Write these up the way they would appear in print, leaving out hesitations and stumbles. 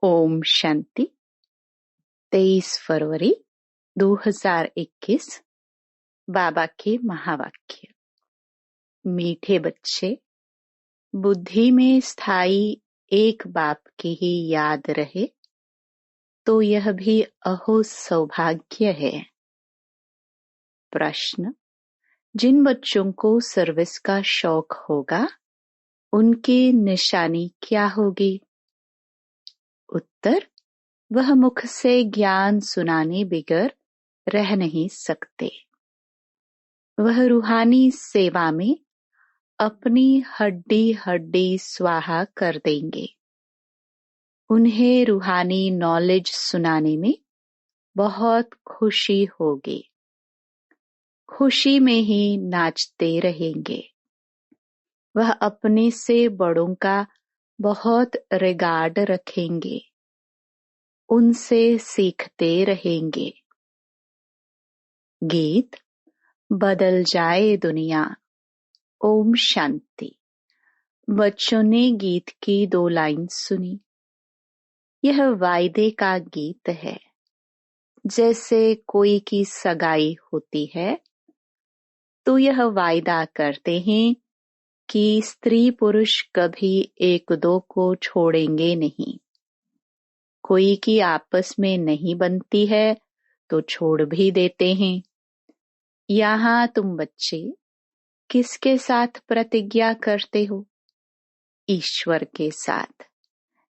ओम शांति। 23 फरवरी 2021। बाबा के महावाक्य। मीठे बच्चे, बुद्धि में स्थायी एक बाप की ही याद रहे तो यह भी अहो सौभाग्य है। प्रश्न: जिन बच्चों को सर्विस का शौक होगा उनकी निशानी क्या होगी? उत्तर: वह मुख से ज्ञान सुनाने बिगर रह नहीं सकते। वह रूहानी सेवा में अपनी हड्डी हड्डी स्वाहा कर देंगे। उन्हें रूहानी नॉलेज सुनाने में बहुत खुशी होगी। खुशी में ही नाचते रहेंगे। वह अपने से बड़ों का बहुत रिगार्ड रखेंगे। उनसे सीखते रहेंगे। गीत: बदल जाए दुनिया। ओम शांति। बच्चों ने गीत की 2 लाइन सुनी। यह वायदे का गीत है। जैसे कोई की सगाई होती है तो यह वायदा करते हैं कि स्त्री पुरुष कभी एक दो को छोड़ेंगे नहीं। कोई की आपस में नहीं बनती है तो छोड़ भी देते हैं। यहाँ तुम बच्चे किसके साथ प्रतिज्ञा करते हो? ईश्वर के साथ,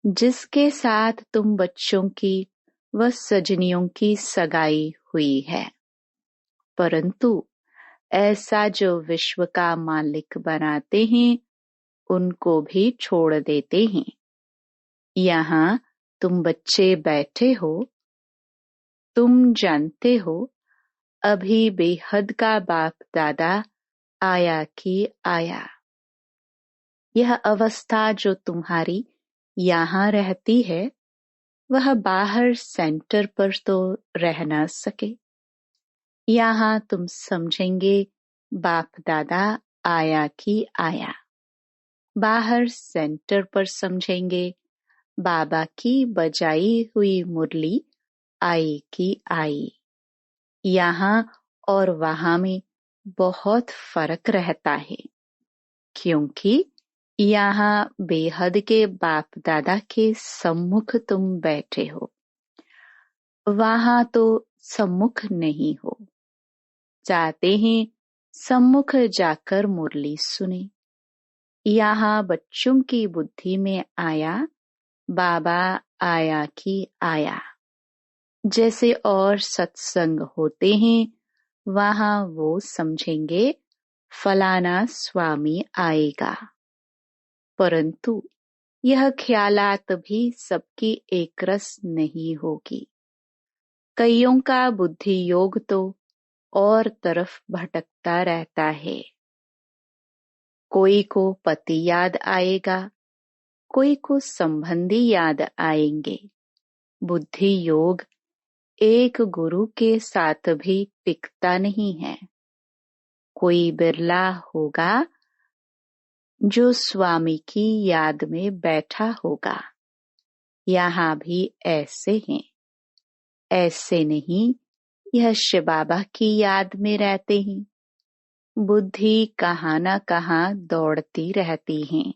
जिसके साथ तुम बच्चों की व सजनियों की सगाई हुई है। परंतु ऐसा जो विश्व का मालिक बनाते हैं उनको भी छोड़ देते हैं। यहाँ तुम बच्चे बैठे हो। तुम जानते हो अभी बेहद का बाप दादा आया कि आया। यह अवस्था जो तुम्हारी यहाँ रहती है वह बाहर सेंटर पर तो रह न सके। यहाँ तुम समझेंगे बाप दादा आया कि आया। बाहर सेंटर पर समझेंगे बाबा की बजाई हुई मुरली आई कि आई। यहाँ और वहाँ में बहुत फर्क रहता है, क्योंकि यहाँ बेहद के बाप दादा के सम्मुख तुम बैठे हो। वहाँ तो सम्मुख नहीं हो। चाहते हैं सम्मुख जाकर मुरली सुने। यहाँ बच्चों की बुद्धि में आया बाबा आया कि आया। जैसे और सत्संग होते हैं वहाँ वो समझेंगे फलाना स्वामी आएगा। परंतु यह ख्यालात भी सबकी एक रस नहीं होगी। कईयों का बुद्धि योग तो और तरफ भटकता रहता है। कोई को पति याद आएगा, कोई को संबंधी याद आएंगे। बुद्धि योग एक गुरु के साथ भी टिकता नहीं है। कोई बिरला होगा जो स्वामी की याद में बैठा होगा। यहाँ भी ऐसे हैं। ऐसे नहीं, यह शिव बाबा की याद में रहते हैं। बुद्धि कहाँ न कहाँ दौड़ती रहती है।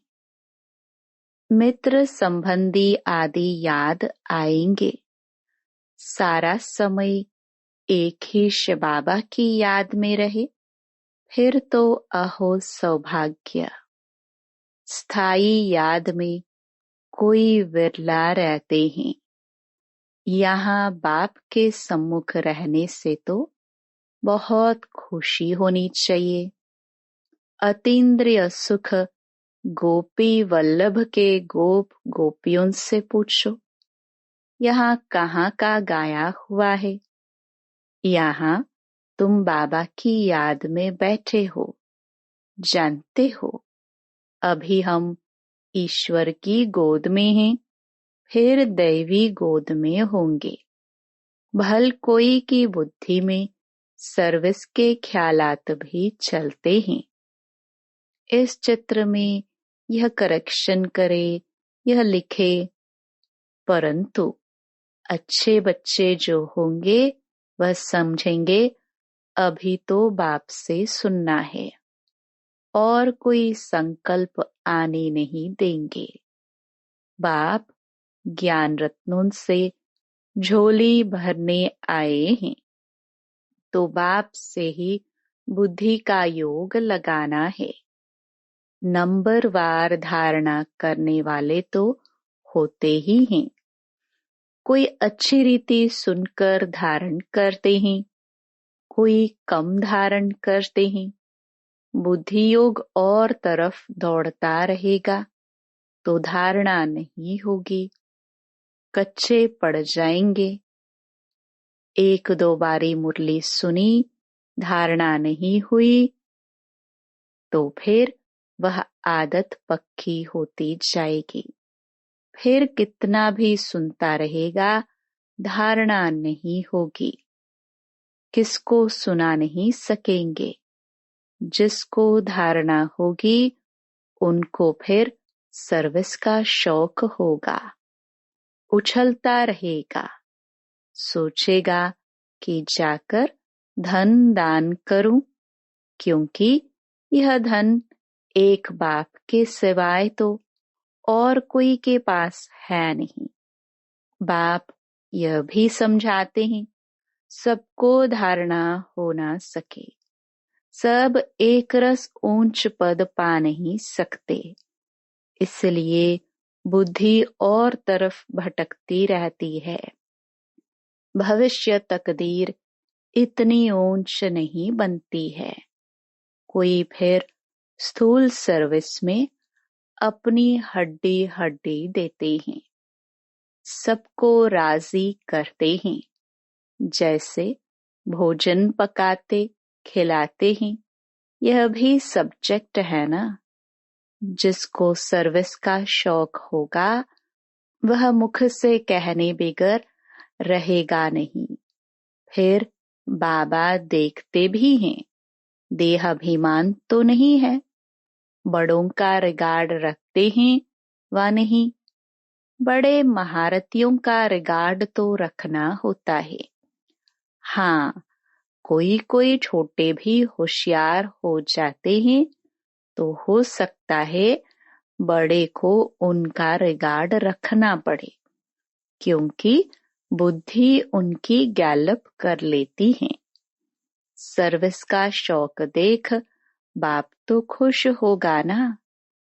मित्र संबंधी आदि याद आएंगे। सारा समय एक ही शिव बाबा की याद में रहे फिर तो अहो सौभाग्य। स्थायी याद में कोई विरला रहते हैं। यहाँ बाप के सम्मुख रहने से तो बहुत खुशी होनी चाहिए। अतीन्द्रिय सुख गोपी वल्लभ के गोप गोपियों से पूछो, यहाँ कहाँ का गाया हुआ है? यहाँ तुम बाबा की याद में बैठे हो। जानते हो अभी हम ईश्वर की गोद में हैं, फिर दैवी गोद में होंगे। भल कोई की बुद्धि में सर्विस के ख्यालात भी चलते हैं। इस चित्र में यह करेक्शन करे, यह लिखे, परंतु अच्छे बच्चे जो होंगे वह समझेंगे अभी तो बाप से सुनना है और कोई संकल्प आने नहीं देंगे। बाप ज्ञान रत्नों से झोली भरने आए हैं, तो बाप से ही बुद्धि का योग लगाना है। नंबरवार धारणा करने वाले तो होते ही हैं। कोई अच्छी रीति सुनकर धारण करते हैं, कोई कम धारण करते हैं। बुद्धि योग और तरफ दौड़ता रहेगा तो धारणा नहीं होगी, कच्चे पड़ जाएंगे। एक दो बारी मुरली सुनी, धारणा नहीं हुई तो फिर वह आदत पक्की होती जाएगी। फिर कितना भी सुनता रहेगा, धारणा नहीं होगी। किसको सुना नहीं सकेंगे। जिसको धारणा होगी उनको फिर सर्विस का शौक होगा। उछलता रहेगा, सोचेगा कि जाकर धन दान करूं, क्योंकि यह धन एक बाप के सिवाय तो और कोई के पास है नहीं। बाप यह भी समझाते हैं सबको धारणा हो ना सके, सब एक रस ऊंच पद पा नहीं सकते, इसलिए बुद्धि और तरफ भटकती रहती है। भविष्य तकदीर इतनी ऊंच नहीं बनती है। कोई फिर स्थूल सर्विस में अपनी हड्डी हड्डी देते हैं, सबको राजी करते हैं। जैसे भोजन पकाते खिलाते हैं, यह भी सब्जेक्ट है ना। जिसको सर्विस का शौक होगा वह मुख से कहने बगैर रहेगा नहीं। फिर बाबा देखते भी हैं, देहाभिमान तो नहीं है। बड़ों का रिगार्ड रखते हैं व नहीं। बड़े महारथियों का रिगार्ड तो रखना होता है। हाँ, कोई कोई छोटे भी होशियार हो जाते हैं तो हो सकता है बड़े को उनका रिगार्ड रखना पड़े, क्योंकि बुद्धि उनकी गैलप कर लेती है। सर्विस का शौक देख बाप तो खुश होगा ना।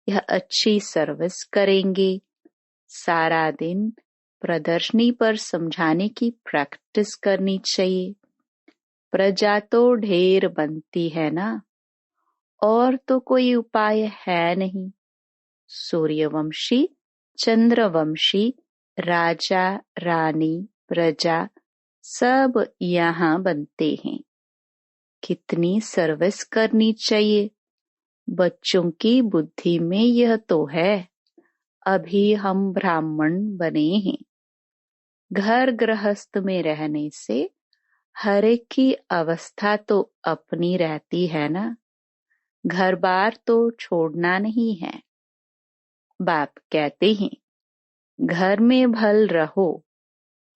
यह अच्छी सर्विस करेंगे। सारा दिन प्रदर्शनी पर समझाने की प्रैक्टिस करनी चाहिए। प्रजा तो ढेर बनती है ना, और तो कोई उपाय है नहीं। सूर्यवंशी, चंद्रवंशी, राजा रानी, प्रजा सब यहाँ बनते हैं। कितनी सर्विस करनी चाहिए। बच्चों की बुद्धि में यह तो है। अभी हम ब्राह्मण बने हैं। घर गृहस्थ में रहने से हर एक की अवस्था तो अपनी रहती है ना। घर बार तो छोड़ना नहीं है। बाप कहते हैं घर में भल रहो,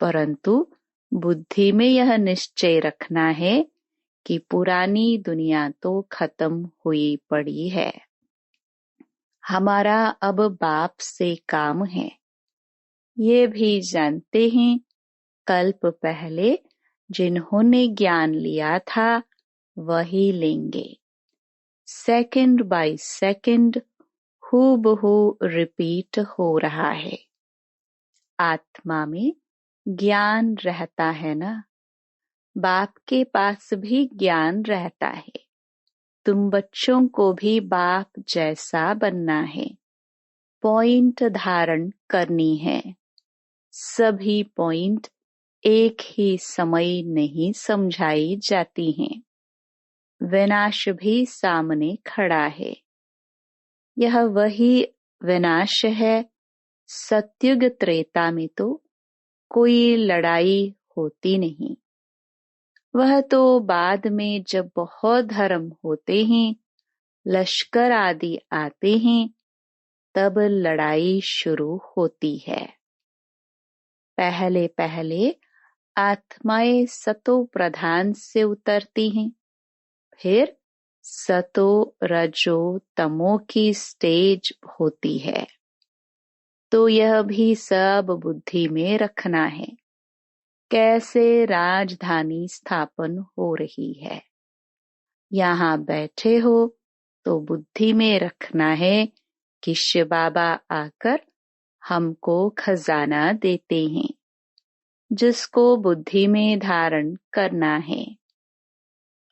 परंतु बुद्धि में यह निश्चय रखना है कि पुरानी दुनिया तो खत्म हुई पड़ी है। हमारा अब बाप से काम है। ये भी जानते हैं कल्प पहले जिन्होंने ज्ञान लिया था वही लेंगे। सेकंड बाय सेकंड हूबहू रिपीट हो रहा है। आत्मा में ज्ञान रहता है ना। बाप के पास भी ज्ञान रहता है। तुम बच्चों को भी बाप जैसा बनना है। पॉइंट धारण करनी है। सभी पॉइंट एक ही समय नहीं समझाई जाती हैं। विनाश भी सामने खड़ा है। यह वही विनाश है। सत्युग त्रेता में तो कोई लड़ाई होती नहीं। वह तो बाद में जब बहुत धर्म होते हैं, लश्कर आदि आते हैं, तब लड़ाई शुरू होती है। पहले पहले आत्माएं सतो प्रधान से उतरती हैं, फिर सतो रजो तमो की स्टेज होती है। तो यह भी सब बुद्धि में रखना है, कैसे राजधानी स्थापन हो रही है। यहाँ बैठे हो तो बुद्धि में रखना है कि शिव बाबा आकर हमको खजाना देते हैं, जिसको बुद्धि में धारण करना है।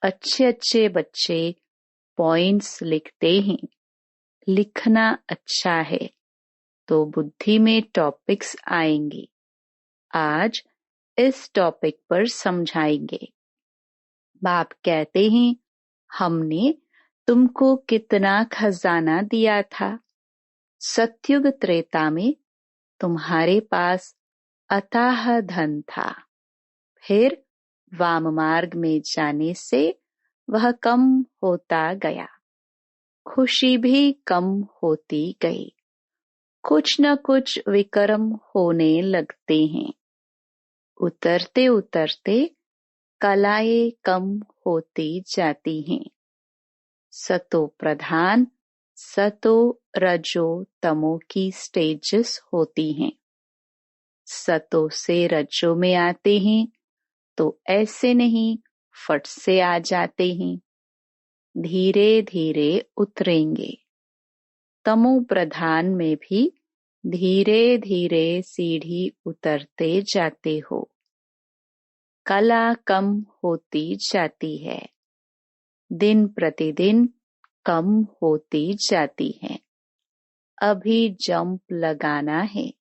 अच्छे अच्छे बच्चे पॉइंट्स लिखते हैं। लिखना अच्छा है तो बुद्धि में टॉपिक्स आएंगे। आज इस टॉपिक पर समझाएंगे। बाप कहते हैं, हमने तुमको कितना खजाना दिया था। सतयुग त्रेता में तुम्हारे पास अथाह धन था, फिर वाम मार्ग में जाने से वह कम होता गया, खुशी भी कम होती गई। कुछ न कुछ विकर्म होने लगते हैं। उतरते उतरते कलाएं कम होती जाती हैं। सतो प्रधान, सतो रजो तमो की स्टेजेस होती हैं। सतो से रजो में आते हैं तो ऐसे नहीं फट से आ जाते हैं, धीरे धीरे उतरेंगे। तमो प्रधान में भी धीरे धीरे सीढ़ी उतरते जाते हो। कला कम होती जाती है, दिन प्रतिदिन कम होती जाती है। अभी जंप लगाना है।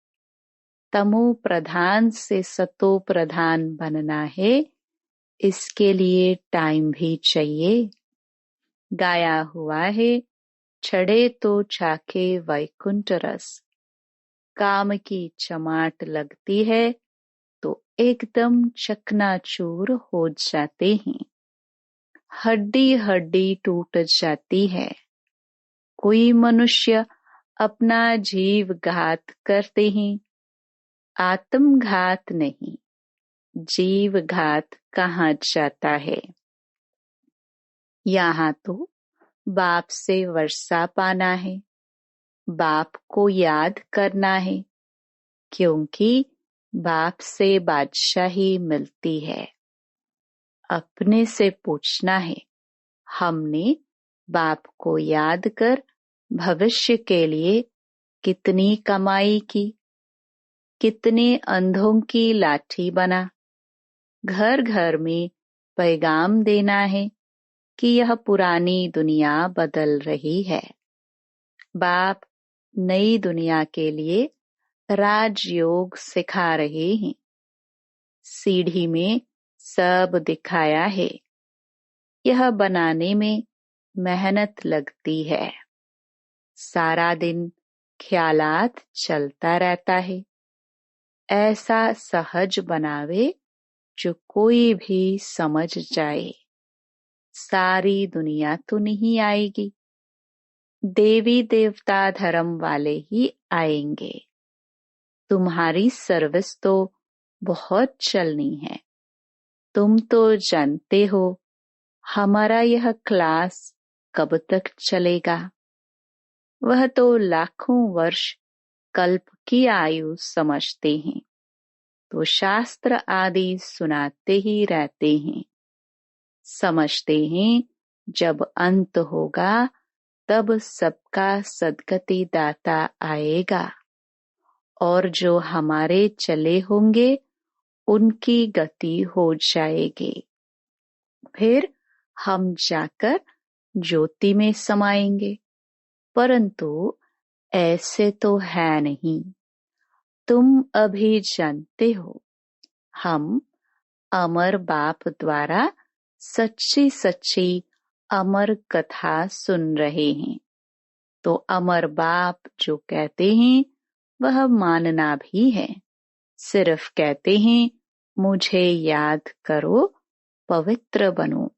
तमो प्रधान से सतो प्रधान बनना है, इसके लिए टाइम भी चाहिए। गाया हुआ है, छड़े तो चाखे वैकुंठ रस। काम की चमाट लगती है तो एकदम चकनाचूर हो जाते हैं। हड्डी हड्डी टूट जाती है। कोई मनुष्य अपना जीव घात करते हैं, आत्मघात नहीं, जीव घात कहाँ जाता है। यहाँ तो बाप से वर्षा पाना है, बाप को याद करना है, क्योंकि बाप से बादशाही मिलती है। अपने से पूछना है, हमने बाप को याद कर भविष्य के लिए कितनी कमाई की, कितने अंधों की लाठी बना। घर घर में पैगाम देना है कि यह पुरानी दुनिया बदल रही है। बाप नई दुनिया के लिए राजयोग सिखा रहे हैं। सीढ़ी में सब दिखाया है। यह बनाने में मेहनत लगती है। सारा दिन ख्यालात चलता रहता है। ऐसा सहज बनावे जो कोई भी समझ जाए। सारी दुनिया तो नहीं आएगी, देवी देवता धर्म वाले ही आएंगे। तुम्हारी सर्विस तो बहुत चलनी है। तुम तो जानते हो हमारा यह क्लास कब तक चलेगा। वह तो लाखों वर्ष कल्प की आयु समझते हैं, तो शास्त्र आदि सुनाते ही रहते हैं। समझते हैं जब अंत होगा तब सबका सद्गति दाता आएगा, और जो हमारे चले होंगे उनकी गति हो जाएगी। फिर हम जाकर ज्योति में समाएंगे। परंतु ऐसे तो है नहीं। तुम अभी जानते हो, हम अमर बाप द्वारा सच्ची सच्ची अमर कथा सुन रहे हैं। तो अमर बाप जो कहते हैं वह मानना भी है। सिर्फ कहते हैं मुझे याद करो, पवित्र बनो,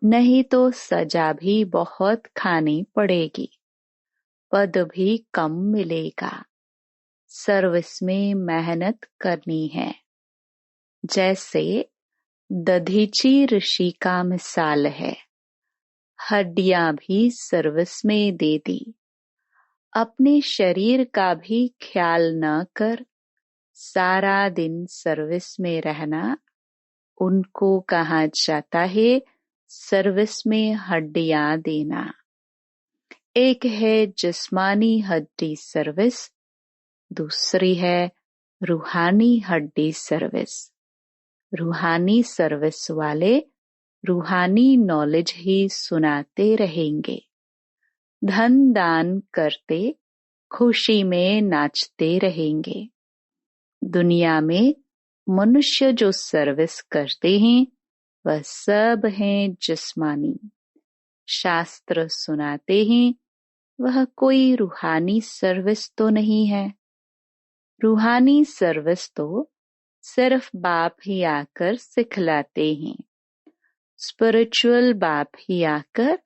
नहीं तो सजा भी बहुत खानी पड़ेगी, पद भी कम मिलेगा। सर्विस में मेहनत करनी है। जैसे दधीची ऋषि का मिसाल है, हड्डियां भी सर्विस में दे दी। अपने शरीर का भी ख्याल न कर सारा दिन सर्विस में रहना, उनको कहा जाता है सर्विस में हड्डियां देना। एक है जिस्मानी हड्डी सर्विस, दूसरी है रूहानी हड्डी सर्विस। रूहानी सर्विस वाले रूहानी नॉलेज ही सुनाते रहेंगे, धन दान करते खुशी में नाचते रहेंगे। दुनिया में मनुष्य जो सर्विस करते हैं वह सब हैं जिस्मानी। शास्त्र सुनाते हैं वह कोई रूहानी सर्विस तो नहीं है। रूहानी सर्विस तो सिर्फ बाप ही आकर सिखलाते हैं। स्पिरिचुअल बाप ही आकर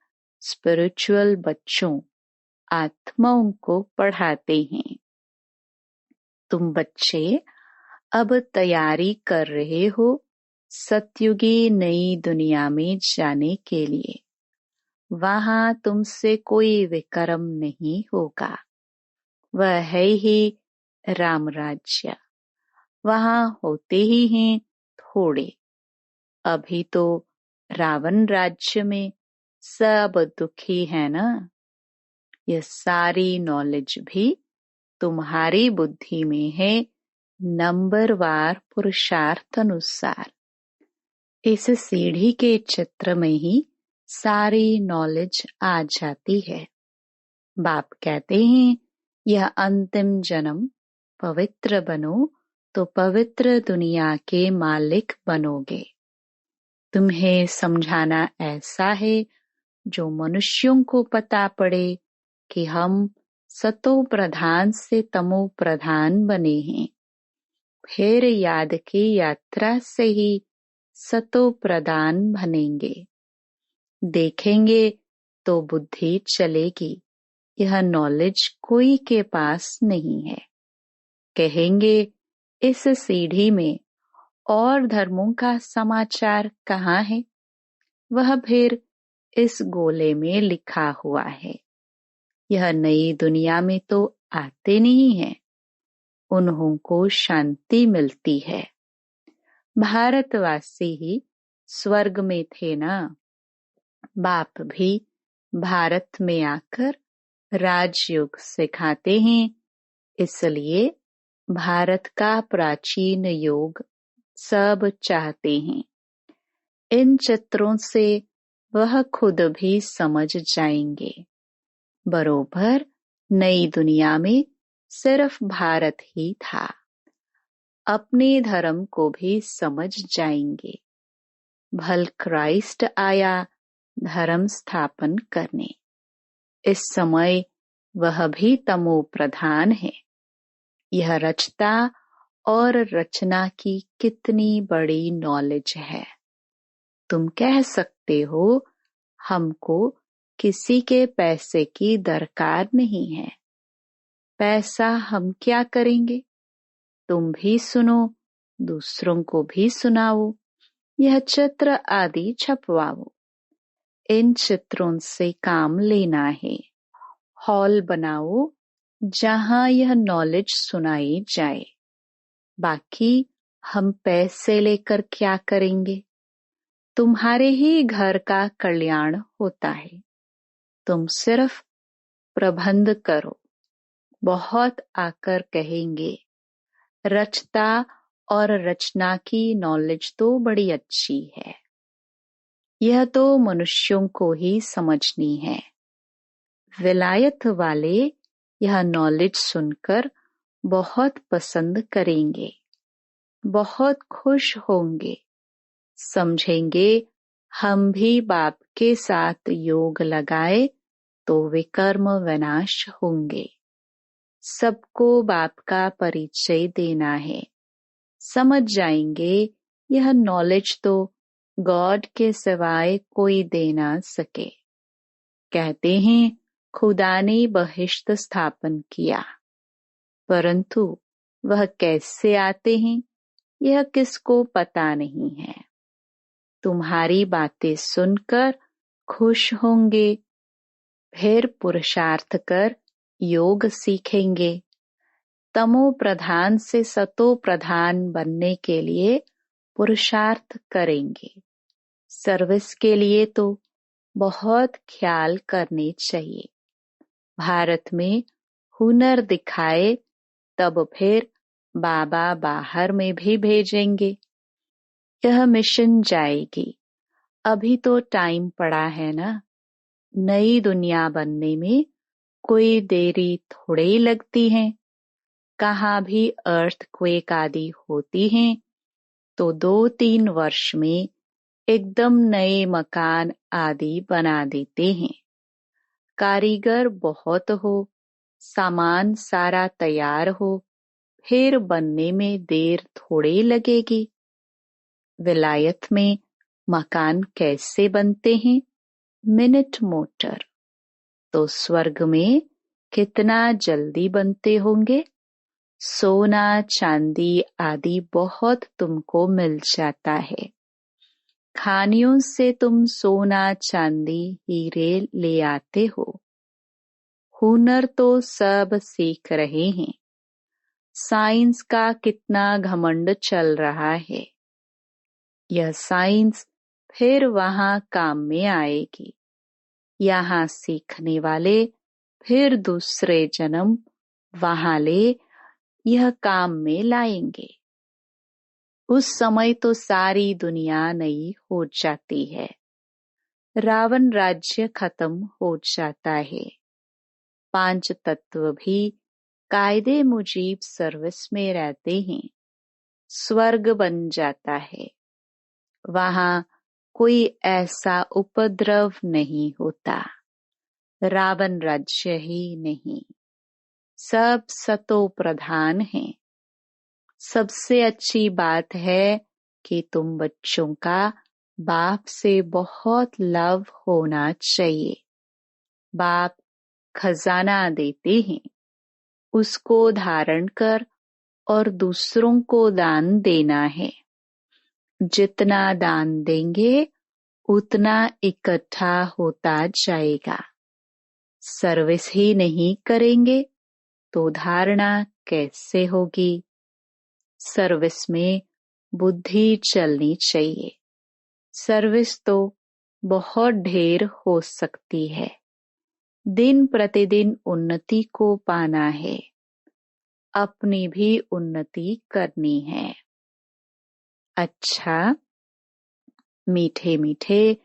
स्पिरिचुअल बच्चों, आत्माओं को पढ़ाते हैं। तुम बच्चे अब तैयारी कर रहे हो सतयुगी नई दुनिया में जाने के लिए। वहां तुमसे कोई विक्रम नहीं होगा, वह है ही राम राज्य। वहां होते ही हैं थोड़े। अभी तो रावण राज्य में सब दुखी है ना। यह सारी नॉलेज भी तुम्हारी बुद्धि में है, नंबरवार पुरुषार्थ अनुसार। इस सीढ़ी के चित्र में ही सारी नॉलेज आ जाती है। बाप कहते हैं यह अंतिम जन्म पवित्र बनो तो पवित्र दुनिया के मालिक बनोगे। तुम्हें समझाना ऐसा है जो मनुष्यों को पता पड़े कि हम सतो प्रधान से तमो प्रधान बने हैं। फिर याद की यात्रा से ही सतो प्रधान बनेंगे। देखेंगे तो बुद्धि चलेगी, यह नॉलेज कोई के पास नहीं है। कहेंगे इस सीढ़ी में और धर्मों का समाचार कहाँ है? वह फिर इस गोले में लिखा हुआ है। यह नई दुनिया में तो आते नहीं है, उन्हों को शांति मिलती है। भारतवासी ही स्वर्ग में थे ना। बाप भी भारत में आकर राजयोग सिखाते हैं, इसलिए भारत का प्राचीन योग सब चाहते हैं। इन चित्रों से वह खुद भी समझ जाएंगे। बरोबर नई दुनिया में सिर्फ भारत ही था। अपने धर्म को भी समझ जाएंगे। भल क्राइस्ट आया धर्म स्थापन करने। इस समय वह भी तमो प्रधान है। यह रचता और रचना की कितनी बड़ी नॉलेज है। तुम कह सकते हो हमको किसी के पैसे की दरकार नहीं है। पैसा हम क्या करेंगे? तुम भी सुनो, दूसरों को भी सुनाओ, यह चित्र आदि छपवाओ। इन चित्रों से काम लेना है। हॉल बनाओ जहां यह नॉलेज सुनाई जाए। बाकी हम पैसे लेकर क्या करेंगे? तुम्हारे ही घर का कल्याण होता है। तुम सिर्फ प्रबंध करो। बहुत आकर कहेंगे रचता और रचना की नॉलेज तो बड़ी अच्छी है। यह तो मनुष्यों को ही समझनी है। विलायत वाले यह नॉलेज सुनकर बहुत पसंद करेंगे, बहुत खुश होंगे, समझेंगे हम भी बाप के साथ योग लगाए तो विकर्म विनाश होंगे। सबको बाप का परिचय देना है। समझ जाएंगे यह नॉलेज तो गॉड के सिवाय कोई दे ना सके। कहते हैं खुदा ने बहिश्त स्थापन किया। परंतु वह कैसे आते हैं यह किसको पता नहीं है। तुम्हारी बातें सुनकर खुश होंगे, फिर पुरुषार्थ कर योग सीखेंगे। तमो प्रधान से सतो प्रधान बनने के लिए पुरुषार्थ करेंगे। सर्विस के लिए तो बहुत ख्याल करने चाहिए। भारत में हुनर दिखाए तब फिर बाबा बाहर में भी भेजेंगे। यह मिशन जाएगी। अभी तो टाइम पड़ा है ना। नई दुनिया बनने में कोई देरी थोड़े ही लगती है। कहाँ भी अर्थक्वेक आदि होती हैं तो 2-3 वर्ष में एकदम नए मकान आदि बना देते हैं। कारीगर बहुत हो, सामान सारा तैयार हो, फिर बनने में देर थोड़े लगेगी। विलायत में मकान कैसे बनते हैं? Minute motor. तो स्वर्ग में कितना जल्दी बनते होंगे। सोना चांदी आदि बहुत तुमको मिल जाता है। खानियों से तुम सोना चांदी हीरे ले आते हो। हुनर तो सब सीख रहे हैं। साइंस का कितना घमंड चल रहा है। यह साइंस फिर वहां काम में आएगी। यहाँ सीखने वाले फिर दूसरे जन्म वहां ले यह काम में लाएंगे। उस समय तो सारी दुनिया नई हो जाती है। रावण राज्य खत्म हो जाता है। 5 तत्व भी कायदे मुजीब सर्विस में रहते हैं। स्वर्ग बन जाता है। वहां कोई ऐसा उपद्रव नहीं होता। रावण राज्य ही नहीं, सब सतो प्रधान हैं। सबसे अच्छी बात है कि तुम बच्चों का बाप से बहुत लव होना चाहिए। बाप खजाना देते हैं, उसको धारण कर और दूसरों को दान देना है। जितना दान देंगे उतना इकट्ठा होता जाएगा। सर्विस ही नहीं करेंगे तो धारणा कैसे होगी। सर्विस में बुद्धि चलनी चाहिए। सर्विस तो बहुत ढेर हो सकती है। दिन प्रतिदिन उन्नति को पाना है। अपनी भी उन्नति करनी है। अच्छा, मीठे मीठे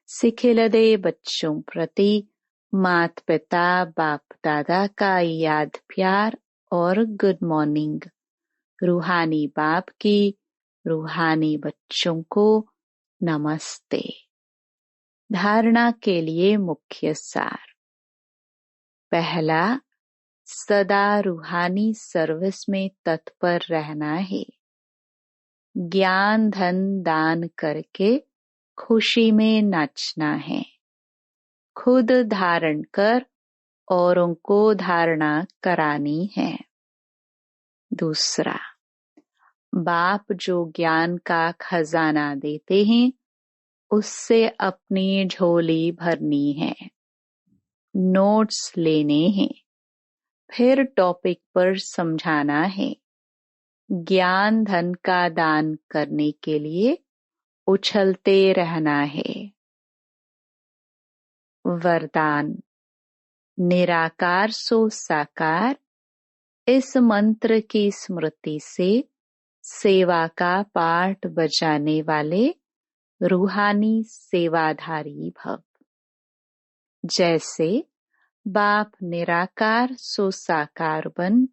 सिखिलदे बच्चों प्रति माता पिता बाप दादा का याद प्यार और गुड मॉर्निंग। रूहानी बाप की रूहानी बच्चों को नमस्ते। धारणा के लिए मुख्य सार। पहला, सदा रूहानी सर्विस में तत्पर रहना है। ज्ञान धन दान करके खुशी में नाचना है। खुद धारण कर औरों को धारणा करानी है। दूसरा, बाप जो ज्ञान का खजाना देते हैं उससे अपनी झोली भरनी है। नोट्स लेने हैं, फिर टॉपिक पर समझाना है। ज्ञान धन का दान करने के लिए उछलते रहना है। वरदान, निराकार सो साकार। इस मंत्र की स्मृति से सेवा का पाठ बजाने वाले रूहानी सेवाधारी भव। जैसे बाप निराकार सो साकार बन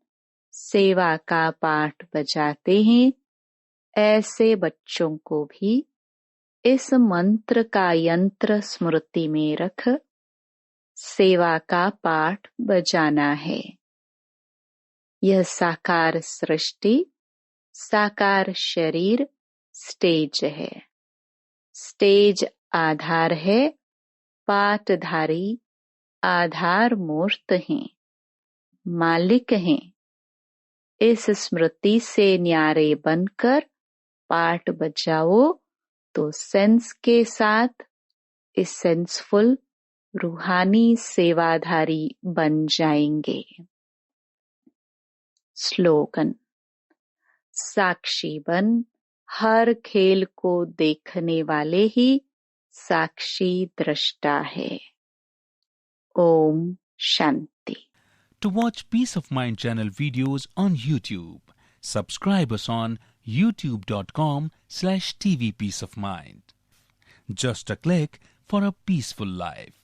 सेवा का पाठ बजाते हैं, ऐसे बच्चों को भी इस मंत्र का यंत्र स्मृति में रख सेवा का पाठ बजाना है। यह साकार सृष्टि, साकार शरीर स्टेज है। स्टेज आधार है, पाठधारी आधार मूर्त हैं, मालिक हैं। इस स्मृति से न्यारे बनकर पाठ बजाओ तो सेंस के साथ इस सेंसफुल रूहानी सेवाधारी बन जाएंगे। स्लोगन। साक्षी बन हर खेल को देखने वाले ही साक्षी दृष्टा है। Om Shanti. To watch Peace of Mind channel videos on YouTube, subscribe us on youtube.com/tvpeaceofmind. Just a click for a peaceful life.